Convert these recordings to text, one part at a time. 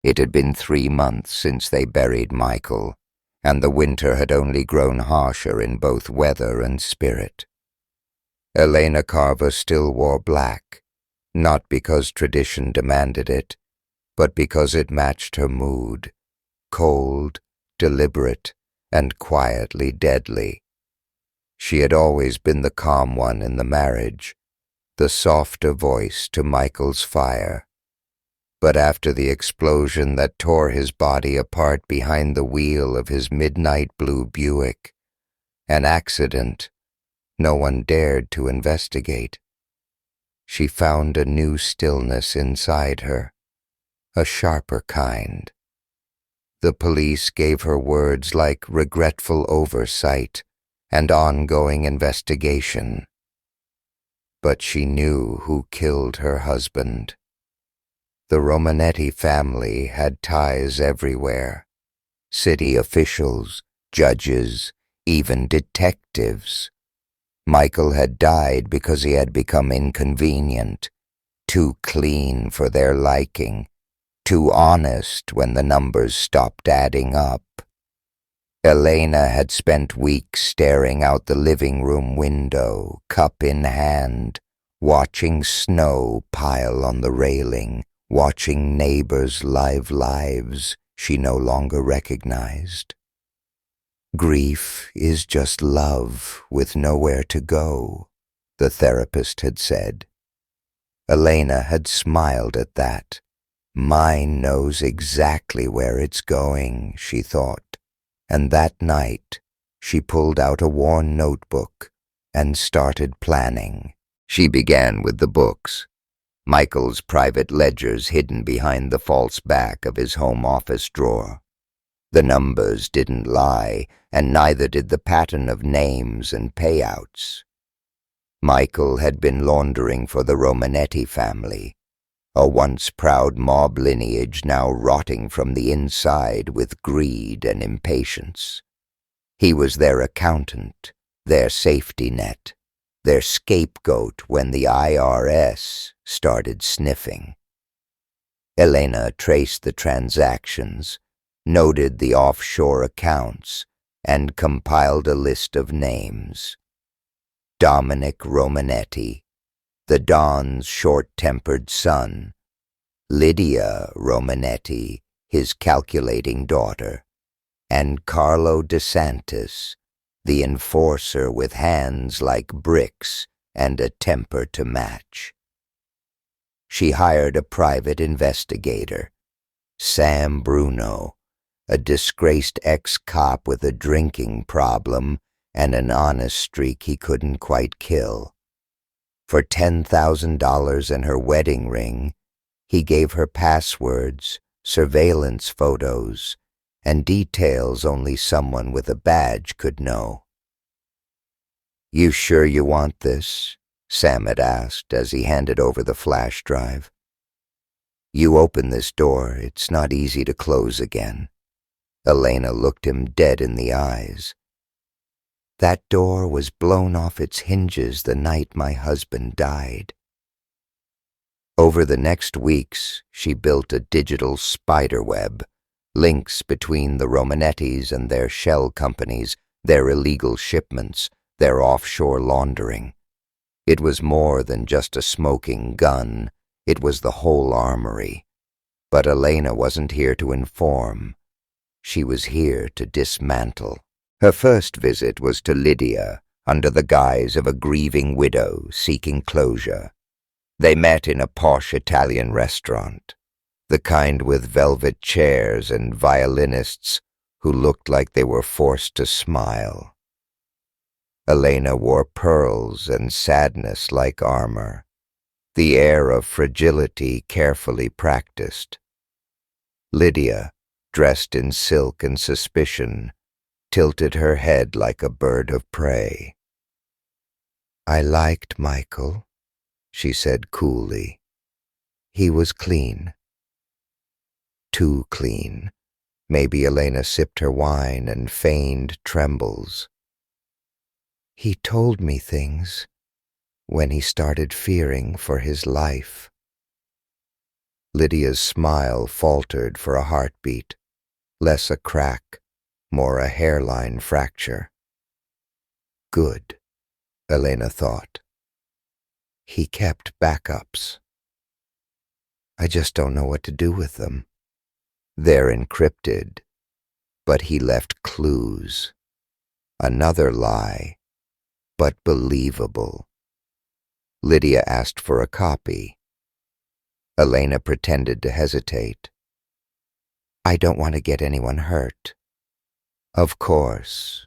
It had been 3 months since they buried Michael, and the winter had only grown harsher in both weather and spirit. Elena Carver still wore black, not because tradition demanded it, but because it matched her mood, cold, deliberate, and quietly deadly. She had always been the calm one in the marriage, the softer voice to Michael's fire. But after the explosion that tore his body apart behind the wheel of his midnight blue Buick, an accident no one dared to investigate, she found a new stillness inside her, a sharper kind. The police gave her words like regretful oversight and ongoing investigation. But she knew who killed her husband. The Romanetti family had ties everywhere. City officials, judges, even detectives. Michael had died because he had become inconvenient, too clean for their liking, too honest when the numbers stopped adding up. Elena had spent weeks staring out the living room window, cup in hand, watching snow pile on the railing, watching neighbors' lives she no longer recognized. Grief is just love with nowhere to go, the therapist had said. Elena had smiled at that. Mine knows exactly where it's going, she thought, and that night she pulled out a worn notebook and started planning. She began with the books. Michael's private ledgers hidden behind the false back of his home office drawer. The numbers didn't lie, and neither did the pattern of names and payouts. Michael had been laundering for the Romanetti family, a once proud mob lineage now rotting from the inside with greed and impatience. He was their accountant, their safety net, their scapegoat when the IRS started sniffing. Elena traced the transactions, noted the offshore accounts, and compiled a list of names. Dominic Romanetti, the Don's short-tempered son, Lydia Romanetti, his calculating daughter, and Carlo DeSantis, the enforcer with hands like bricks and a temper to match. She hired a private investigator, Sam Bruno, a disgraced ex-cop with a drinking problem and an honest streak he couldn't quite kill. For $10,000 and her wedding ring, he gave her passwords, surveillance photos, and details only someone with a badge could know. "You sure you want this?" Sam had asked as he handed over the flash drive. "You open this door, it's not easy to close again." Elena looked him dead in the eyes. "That door was blown off its hinges the night my husband died." Over the next weeks, she built a digital spiderweb, links between the Romanettis and their shell companies, their illegal shipments, their offshore laundering. It was more than just a smoking gun, it was the whole armory. But Elena wasn't here to inform. She was here to dismantle. Her first visit was to Lydia, under the guise of a grieving widow seeking closure. They met in a posh Italian restaurant, the kind with velvet chairs and violinists who looked like they were forced to smile. Elena wore pearls and sadness like armor, the air of fragility carefully practiced. Lydia, dressed in silk and suspicion, tilted her head like a bird of prey. "I liked Michael," she said coolly. "He was clean." Too clean. Maybe Elena sipped her wine and feigned trembles. "He told me things when he started fearing for his life." Lydia's smile faltered for a heartbeat, less a crack, more a hairline fracture. Good, Elena thought. He kept backups. I just don't know what to do with them. They're encrypted, but he left clues. Another lie, but believable. Lydia asked for a copy. Elena pretended to hesitate. I don't want to get anyone hurt. Of course,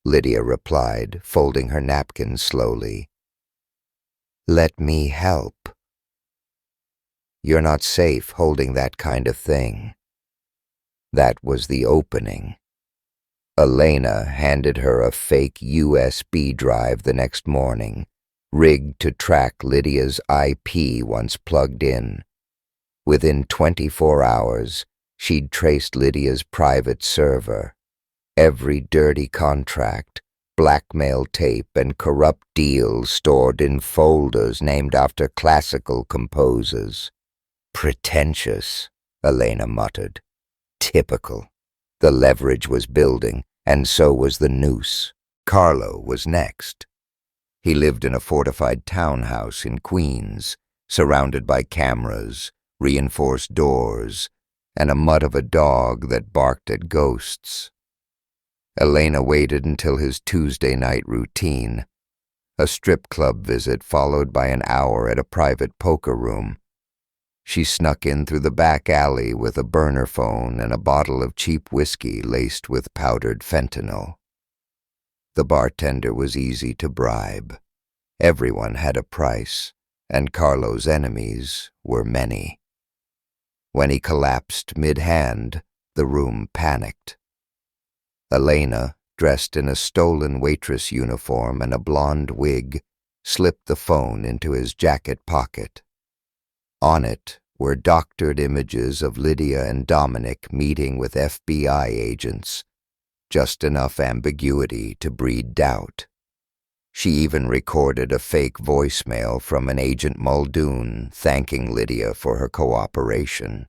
Lydia replied, folding her napkin slowly. Let me help. You're not safe holding that kind of thing. That was the opening. Elena handed her a fake USB drive the next morning, rigged to track Lydia's IP once plugged in. Within 24 hours, she'd traced Lydia's private server. Every dirty contract, blackmail tape, and corrupt deals stored in folders named after classical composers. Pretentious, Elena muttered. Typical. The leverage was building, and so was the noose. Carlo was next. He lived in a fortified townhouse in Queens, surrounded by cameras, reinforced doors, and a mutt of a dog that barked at ghosts. Elena waited until his Tuesday night routine, a strip club visit followed by an hour at a private poker room. She snuck in through the back alley with a burner phone and a bottle of cheap whiskey laced with powdered fentanyl. The bartender was easy to bribe. Everyone had a price, and Carlo's enemies were many. When he collapsed mid-hand, the room panicked. Elena, dressed in a stolen waitress uniform and a blonde wig, slipped the phone into his jacket pocket. On it were doctored images of Lydia and Dominic meeting with FBI agents, just enough ambiguity to breed doubt. She even recorded a fake voicemail from an Agent Muldoon thanking Lydia for her cooperation.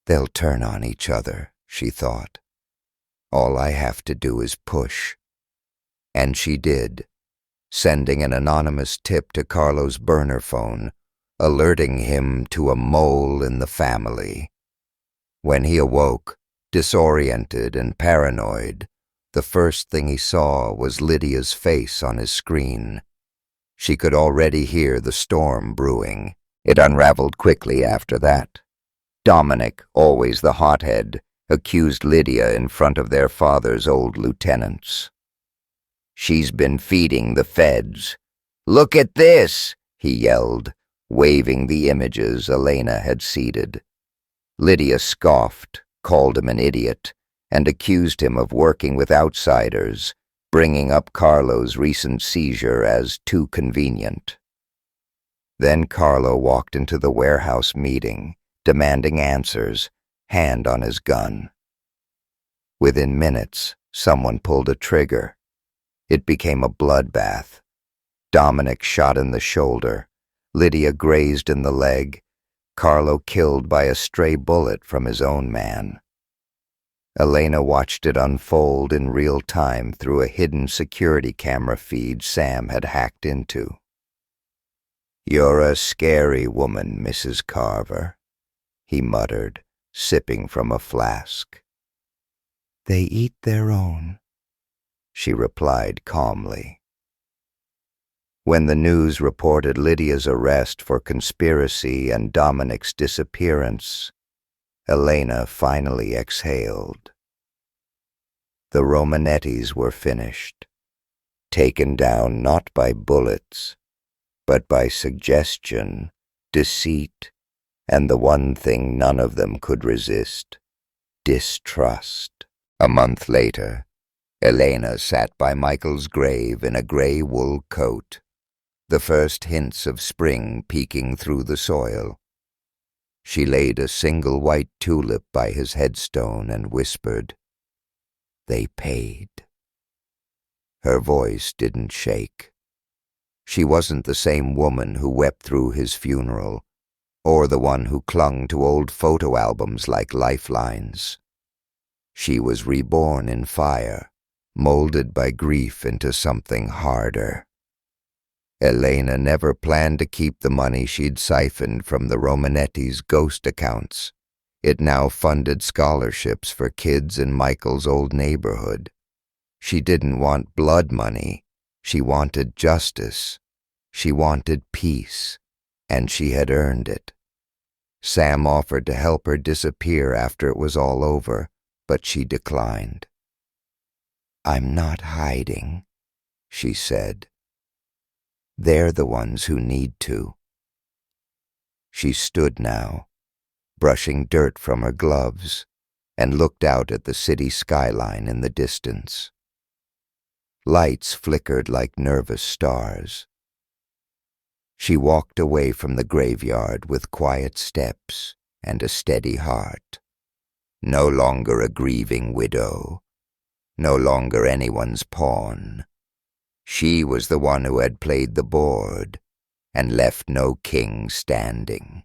They'll turn on each other, she thought. All I have to do is push. And she did, sending an anonymous tip to Carlo's burner phone, alerting him to a mole in the family. When he awoke, disoriented and paranoid, the first thing he saw was Lydia's face on his screen. She could already hear the storm brewing. It unraveled quickly after that. Dominic, always the hothead, accused Lydia in front of their father's old lieutenants. She's been feeding the feds. Look at this, he yelled, waving the images Elena had seeded. Lydia scoffed, called him an idiot, and accused him of working with outsiders, bringing up Carlo's recent seizure as too convenient. Then Carlo walked into the warehouse meeting, demanding answers, hand on his gun. Within minutes, someone pulled a trigger. It became a bloodbath. Dominic shot in the shoulder, Lydia grazed in the leg, Carlo killed by a stray bullet from his own man. Elena watched it unfold in real time through a hidden security camera feed Sam had hacked into. You're a scary woman, Mrs. Carver, he muttered, sipping from a flask. They eat their own, she replied calmly. When the news reported Lydia's arrest for conspiracy and Dominic's disappearance, Elena finally exhaled. The Romanettis were finished, taken down not by bullets, but by suggestion, deceit, and the one thing none of them could resist, distrust. A month later, Elena sat by Michael's grave in a gray wool coat, the first hints of spring peeking through the soil. She laid a single white tulip by his headstone and whispered, "They paid." Her voice didn't shake. She wasn't the same woman who wept through his funeral, or the one who clung to old photo albums like lifelines. She was reborn in fire, molded by grief into something harder. Elena never planned to keep the money she'd siphoned from the Romanetti's ghost accounts. It now funded scholarships for kids in Michael's old neighborhood. She didn't want blood money. She wanted justice. She wanted peace, and she had earned it. Sam offered to help her disappear after it was all over, but she declined. "I'm not hiding," she said. "They're the ones who need to." She stood now, brushing dirt from her gloves, and looked out at the city skyline in the distance. Lights flickered like nervous stars. She walked away from the graveyard with quiet steps and a steady heart. No longer a grieving widow, no longer anyone's pawn. She was the one who had played the board and left no king standing.